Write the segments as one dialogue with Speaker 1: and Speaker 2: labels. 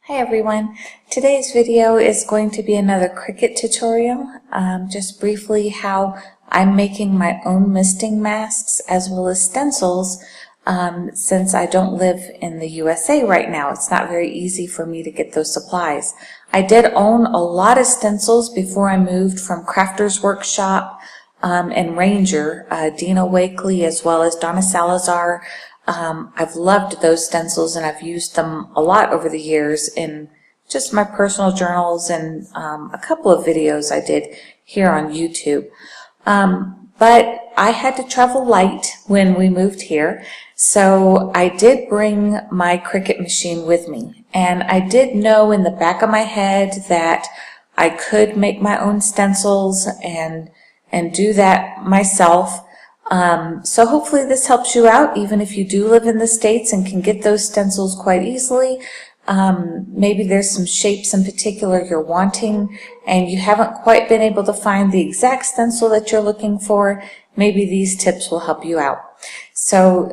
Speaker 1: Hi everyone, today's video is going to be another Cricut tutorial, just briefly how I'm making my own misting masks as well as stencils since I don't live in the USA right now. It's not very easy for me to get those supplies. I did own a lot of stencils before I moved from Crafter's Workshop and Ranger, Dina Wakely as well as Donna Salazar. I've loved those stencils and I've used them a lot over the years in just my personal journals and a couple of videos I did here on YouTube. But I had to travel light when we moved here, so I did bring my Cricut machine with me. And I did know in the back of my head that I could make my own stencils and do that myself. So hopefully this helps you out even if you do live in the States and can get those stencils quite easily. Maybe there's some shapes in particular you're wanting and you haven't quite been able to find the exact stencil that you're looking for. Maybe these tips will help you out. So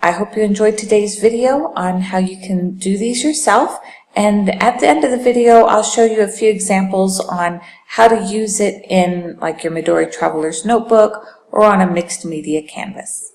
Speaker 1: I hope you enjoyed today's video on how you can do these yourself. And at the end of the video, I'll show you a few examples on how to use it in like your Midori Traveler's Notebook or on a mixed media canvas.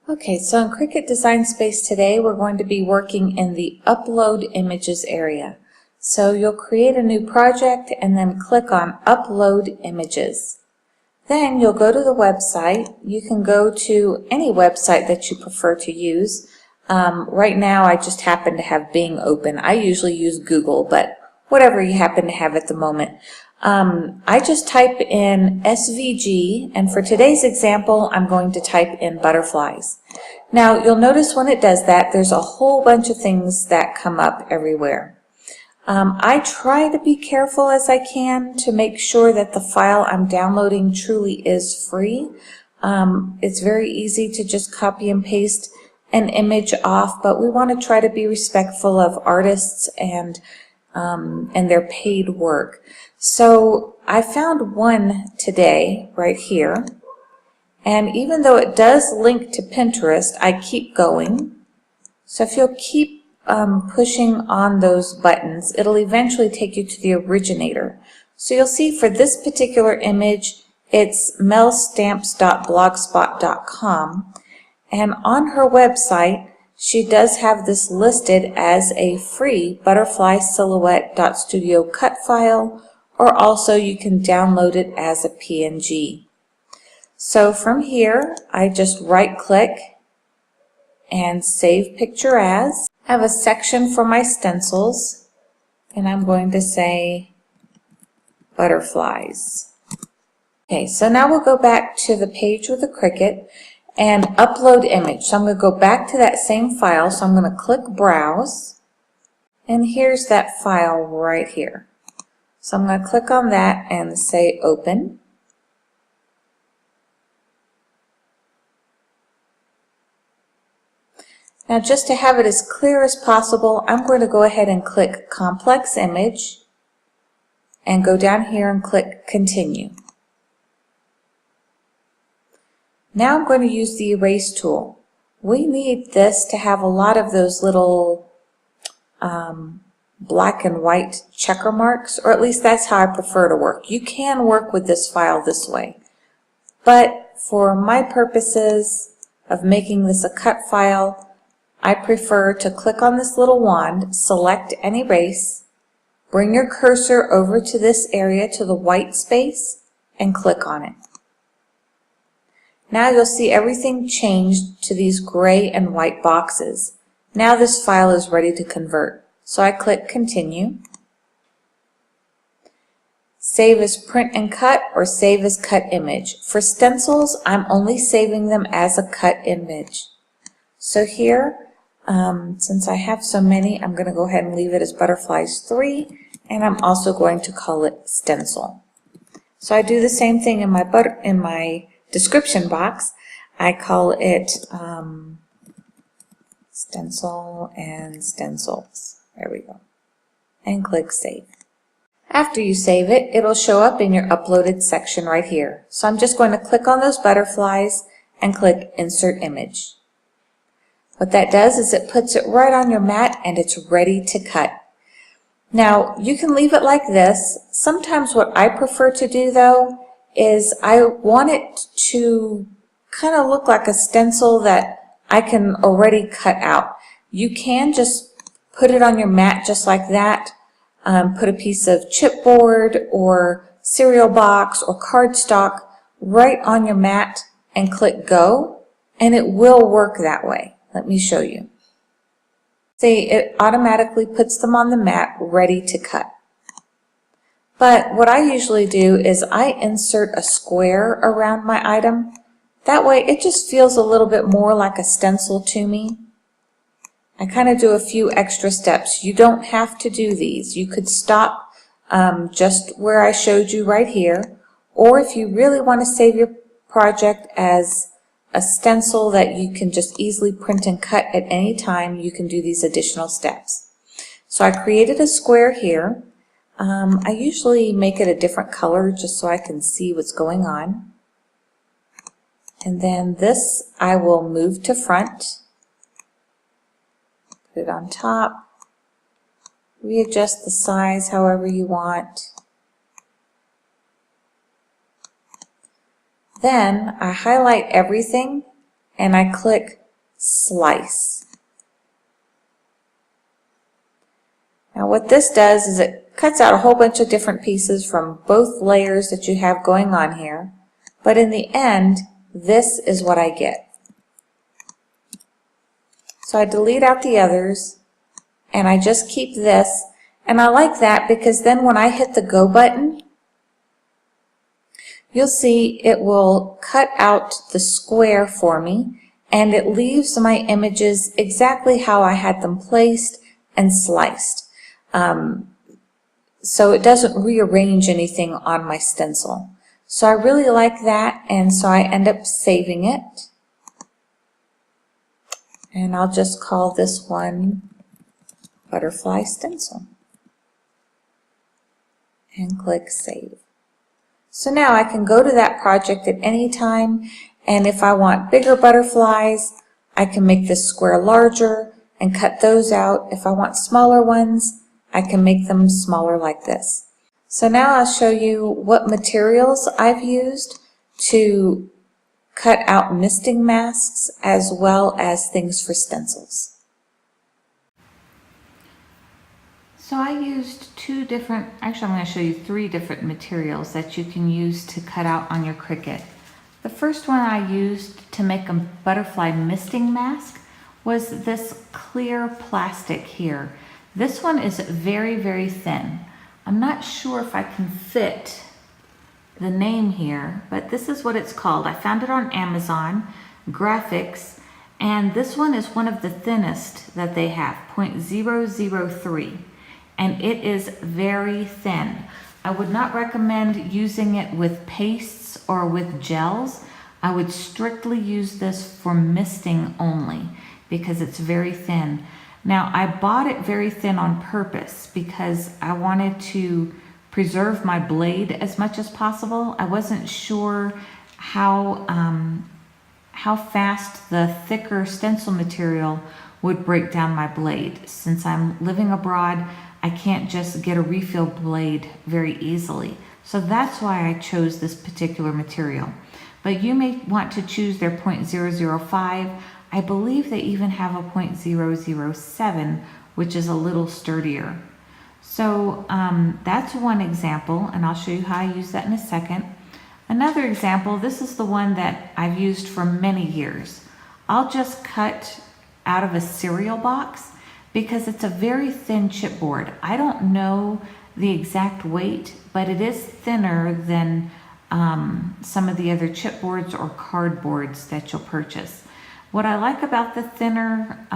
Speaker 1: Okay, so in Cricut Design Space today, we're going to be working in the Upload Images area. So you'll create a new project and then click on Upload Images. Then you'll go to the website. You can go to any website that you prefer to use. Right now, I just happen to have Bing open. I usually use Google, but whatever you happen to have at the moment. I just type in SVG, and for today's example, I'm going to type in butterflies. Now, you'll notice when it does that, there's a whole bunch of things that come up everywhere. I try to be careful as I can to make sure that the file I'm downloading truly is free. It's very easy to just copy and paste an image off, but we want to try to be respectful of artists and their paid work. So I found one today right here, and even though it does link to Pinterest, I keep going. So if you'll keep pushing on those buttons, it'll eventually take you to the originator. So you'll see for this particular image, it's melstamps.blogspot.com, and on her website, she does have this listed as a free butterfly silhouette.studio cut file, or also you can download it as a PNG. So from here, I just right click and save picture as. I have a section for my stencils, and I'm going to say butterflies. Okay, so now we'll go back to the page with the Cricut and upload image. So I'm going to go back to that same file. So I'm going to click Browse, and here's that file right here. So I'm going to click on that and say Open. Now just to have it as clear as possible, I'm going to go ahead and click Complex Image and go down here and click Continue. Now I'm going to use the erase tool. We need this to have a lot of those little black and white checker marks, or at least that's how I prefer to work. You can work with this file this way, but for my purposes of making this a cut file, I prefer to click on this little wand, select and erase, bring your cursor over to this area to the white space, and click on it. Now you'll see everything changed to these gray and white boxes. Now this file is ready to convert. So I click Continue. Save as print and cut or save as cut image. For stencils, I'm only saving them as a cut image. So here, since I have so many, I'm going to go ahead and leave it as Butterflies 3, and I'm also going to call it Stencil. So I do the same thing in my description box. I call it Stencil and Stencils. There we go. And click Save. After you save it, it'll show up in your uploaded section right here. So I'm just going to click on those butterflies and click Insert Image. What that does is it puts it right on your mat and it's ready to cut. Now, you can leave it like this. Sometimes what I prefer to do though is I want it to kind of look like a stencil that I can already cut out. You can just put it on your mat just like that. Put a piece of chipboard or cereal box or cardstock right on your mat and click go, and it will work that way. Let me show you. See, it automatically puts them on the mat ready to cut. But what I usually do is I insert a square around my item. That way it just feels a little bit more like a stencil to me. I kind of do a few extra steps. You don't have to do these. You could stop just where I showed you right here, or if you really want to save your project as a stencil that you can just easily print and cut at any time, you can do these additional steps. So I created a square here. I usually make it a different color just so I can see what's going on. And then this I will move to front, put it on top, readjust the size however you want. Then I highlight everything and I click slice. Now what this does is it cuts out a whole bunch of different pieces from both layers that you have going on here, but in the end this is what I get. So I delete out the others and I just keep this, and I like that because then when I hit the go button, you'll see it will cut out the square for me and it leaves my images exactly how I had them placed and sliced. So it doesn't rearrange anything on my stencil. So I really like that, and so I end up saving it. And I'll just call this one Butterfly Stencil. And click Save. So now I can go to that project at any time, and if I want bigger butterflies, I can make this square larger and cut those out. If I want smaller ones, I can make them smaller like this. So now I'll show you what materials I've used to cut out misting masks as well as things for stencils.
Speaker 2: So I used I'm going to show you 3 different materials that you can use to cut out on your Cricut. The first one I used to make a butterfly misting mask was this clear plastic here. This one is very, very thin. I'm not sure if I can fit the name here, but this is what it's called. I found it on Amazon, Graphics, and this one is one of the thinnest that they have, 0.003. And it is very thin. I would not recommend using it with pastes or with gels. I would strictly use this for misting only because it's very thin. Now I bought it very thin on purpose because I wanted to preserve my blade as much as possible. I wasn't sure how fast the thicker stencil material would break down my blade. Since I'm living abroad, I can't just get a refill blade very easily. So that's why I chose this particular material. But you may want to choose their 0.005. I believe they even have a 0.007, which is a little sturdier. So that's one example, and I'll show you how I use that in a second. Another example, this is the one that I've used for many years. I'll just cut out of a cereal box because it's a very thin chipboard. I don't know the exact weight, but it is thinner than some of the other chipboards or cardboards that you'll purchase. What I like about the thinner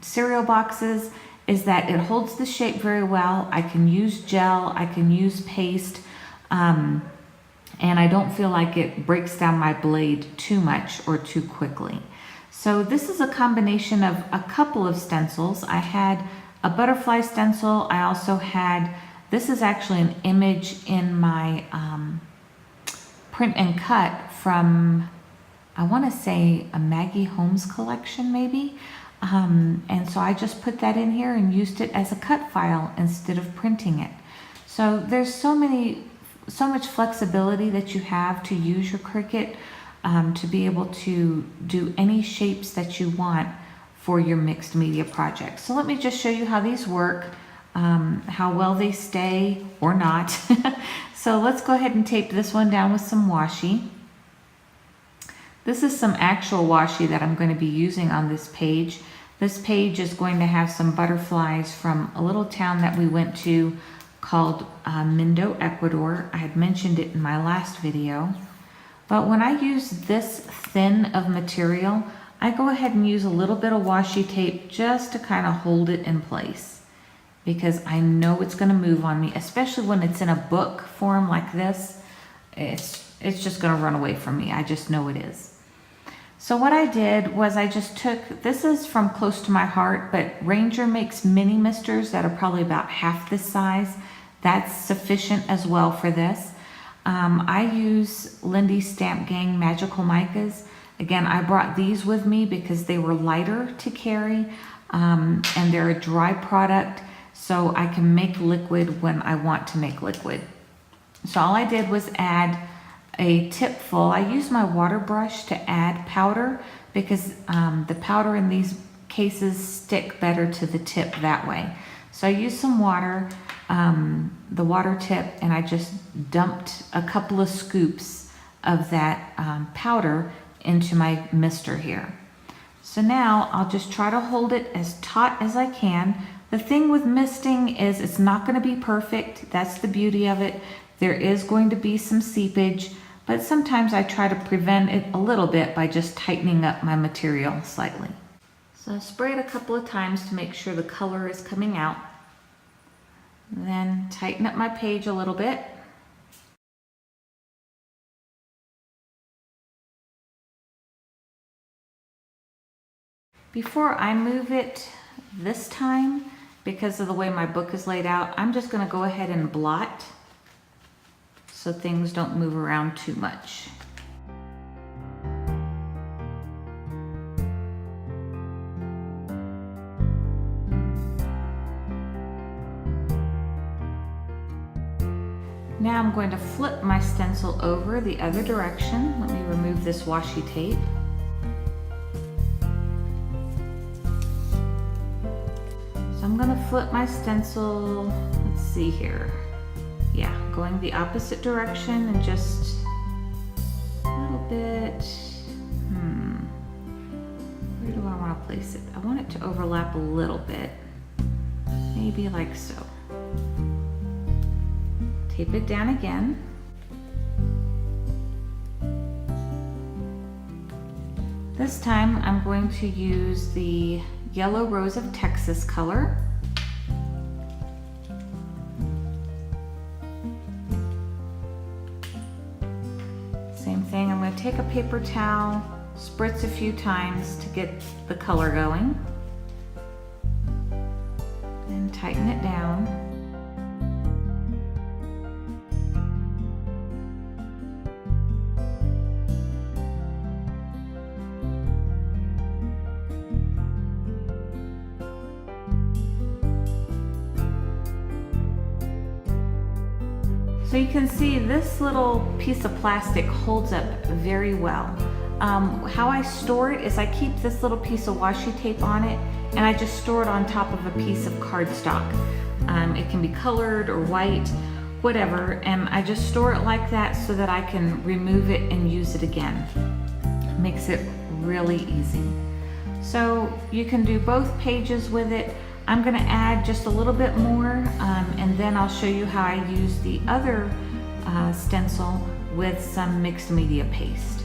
Speaker 2: cereal boxes is that it holds the shape very well. I can use gel, I can use paste, and I don't feel like it breaks down my blade too much or too quickly. So this is a combination of a couple of stencils. I had a butterfly stencil. I also had, this is actually an image in my print and cut from, I want to say a Maggie Holmes collection maybe. And so I just put that in here and used it as a cut file instead of printing it. So there's so much flexibility that you have to use your Cricut to be able to do any shapes that you want for your mixed media project. So let me just show you how these work, how well they stay or not. So let's go ahead and tape this one down with some washi. This is some actual washi that I'm going to be using on this page. This page is going to have some butterflies from a little town that we went to called Mindo, Ecuador. I had mentioned it in my last video. But when I use this thin of material, I go ahead and use a little bit of washi tape just to kind of hold it in place, because I know it's going to move on me, especially when it's in a book form like this. It's just going to run away from me. I just know it is. So what I did was I just took, this is from Close to My Heart, but Ranger makes mini misters that are probably about half this size. That's sufficient as well for this. I use Lindy Stamp Gang Magical Micas. Again, I brought these with me because they were lighter to carry, and they're a dry product, so I can make liquid when I want to make liquid. So all I did was add a tip full. I used my water brush to add powder because the powder in these cases stick better to the tip that way. So I used some water, the water tip, and I just dumped a couple of scoops of that powder into my mister here. So now I'll just try to hold it as taut as I can. The thing with misting is it's not going to be perfect. That's the beauty of it. There is going to be some seepage, but sometimes I try to prevent it a little bit by just tightening up my material slightly. So I spray it a couple of times to make sure the color is coming out. Then tighten up my page a little bit. Before I move it this time, because of the way my book is laid out, I'm just going to go ahead and blot so things don't move around too much. Now I'm going to flip my stencil over the other direction. Let me remove this washi tape. So I'm going to flip my stencil, let's see here. Yeah, going the opposite direction and just a little bit, where do I want to place it? I want it to overlap a little bit, maybe like so. Tape it down again. This time I'm going to use the Yellow Rose of Texas color. Same thing, I'm going to take a paper towel, spritz a few times to get the color going, and tighten it down. So you can see this little piece of plastic holds up very well. How I store it is I keep this little piece of washi tape on it, and I just store it on top of a piece of cardstock. It can be colored or white, whatever, and I just store it like that so that I can remove it and use it again. Makes it really easy. So you can do both pages with it. I'm going to add just a little bit more, and then I'll show you how I use the other stencil with some mixed media paste.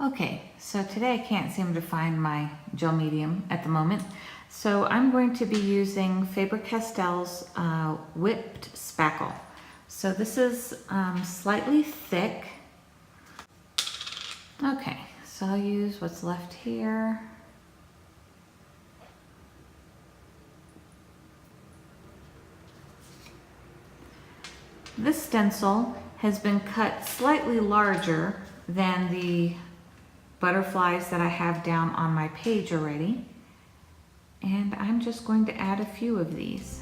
Speaker 2: Okay, so today I can't seem to find my gel medium at the moment. So I'm going to be using Faber-Castell's whipped spackle. So this is slightly thick. Okay, so I'll use what's left here. This stencil has been cut slightly larger than the butterflies that I have down on my page already. And I'm just going to add a few of these.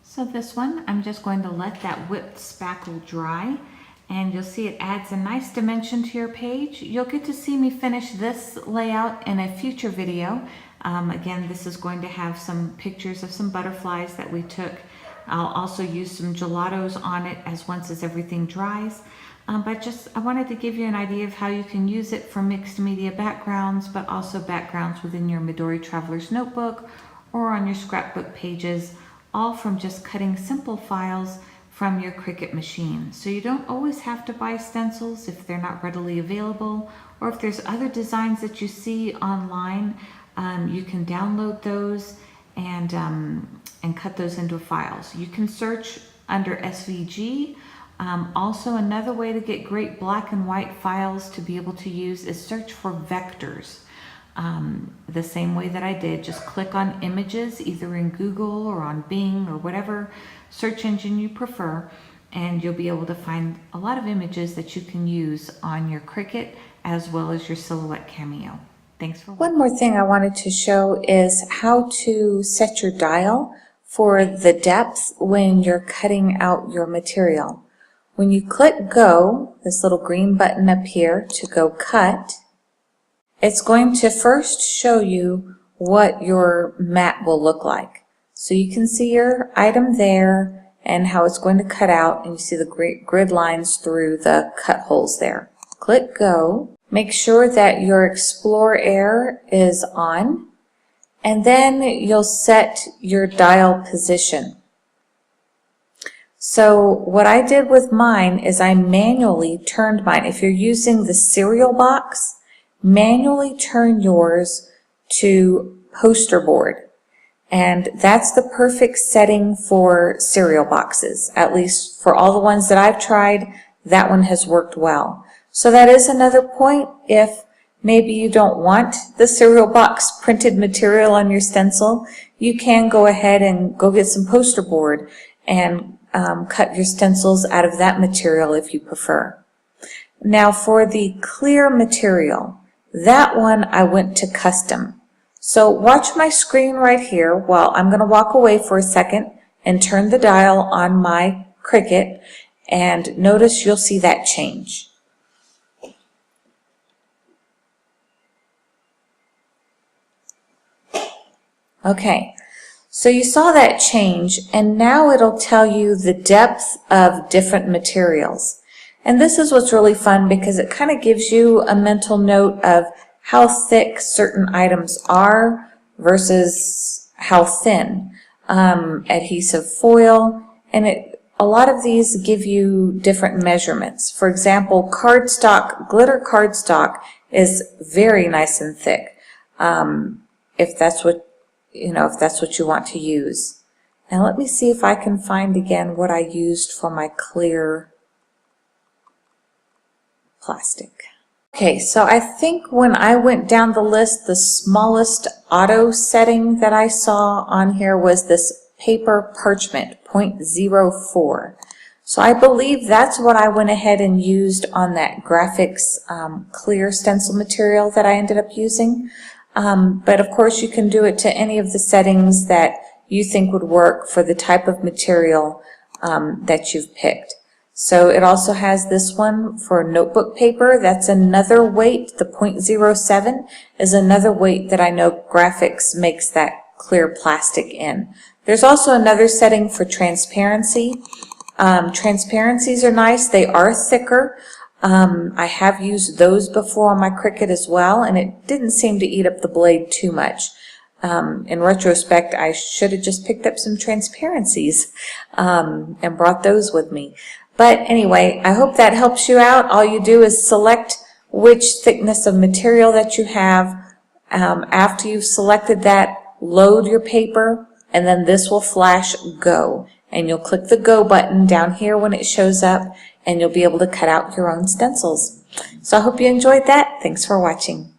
Speaker 2: So this one, I'm just going to let that whipped spackle dry, and you'll see it adds a nice dimension to your page. You'll get to see me finish this layout in a future video. Again, this is going to have some pictures of some butterflies that we took. I'll also use some gelatos on it once everything dries. But I wanted to give you an idea of how you can use it for mixed media backgrounds, but also backgrounds within your Midori Traveler's Notebook or on your scrapbook pages, all from just cutting simple files from your Cricut machine. So you don't always have to buy stencils if they're not readily available, or if there's other designs that you see online, you can download those and cut those into files. You can search under SVG. Also, another way to get great black and white files to be able to use is search for vectors. The same way that I did, just click on images either in Google or on Bing or whatever search engine you prefer, and you'll be able to find a lot of images that you can use on your Cricut as well as your Silhouette Cameo. Thanks for watching.
Speaker 1: One more thing I wanted to show is how to set your dial for the depth when you're cutting out your material. When you click go, this little green button up here to go cut, it's going to first show you what your mat will look like. So you can see your item there and how it's going to cut out, and you see the great grid lines through the cut holes there. Click go. Make sure that your Explore Air is on, and then you'll set your dial position. So what I did with mine is I manually turned mine. If you're using the cereal box, manually turn yours to poster board, and that's the perfect setting for cereal boxes. At least for all the ones that I've tried, that one has worked well. So that is another point. If maybe you don't want the cereal box printed material on your stencil, you can go ahead and go get some poster board and cut your stencils out of that material if you prefer. Now for the clear material, that one I went to custom. So watch my screen right here while I'm going to walk away for a second and turn the dial on my Cricut, and notice you'll see that change. Okay, so you saw that change, and now it'll tell you the depth of different materials. And this is what's really fun because it kind of gives you a mental note of how thick certain items are versus how thin. Adhesive foil, and a lot of these give you different measurements. For example, cardstock, glitter cardstock is very nice and thick. If that's what you want to use. Now let me see if I can find again what I used for my clear plastic. Okay, so I think when I went down the list, the smallest auto setting that I saw on here was this paper parchment 0.04. So I believe that's what I went ahead and used on that graphics clear stencil material that I ended up using. But of course you can do it to any of the settings that you think would work for the type of material that you've picked. So it also has this one for notebook paper. That's another weight. The 0.07 is another weight that I know Graphics makes that clear plastic in. There's also another setting for transparency. Transparencies are nice. They are thicker. I have used those before on my Cricut as well, and it didn't seem to eat up the blade too much. In retrospect, I should have just picked up some transparencies and brought those with me. But anyway, I hope that helps you out. All you do is select which thickness of material that you have. After you've selected that, load your paper, and then this will flash Go. And you'll click the Go button down here when it shows up, and you'll be able to cut out your own stencils. So I hope you enjoyed that. Thanks for watching.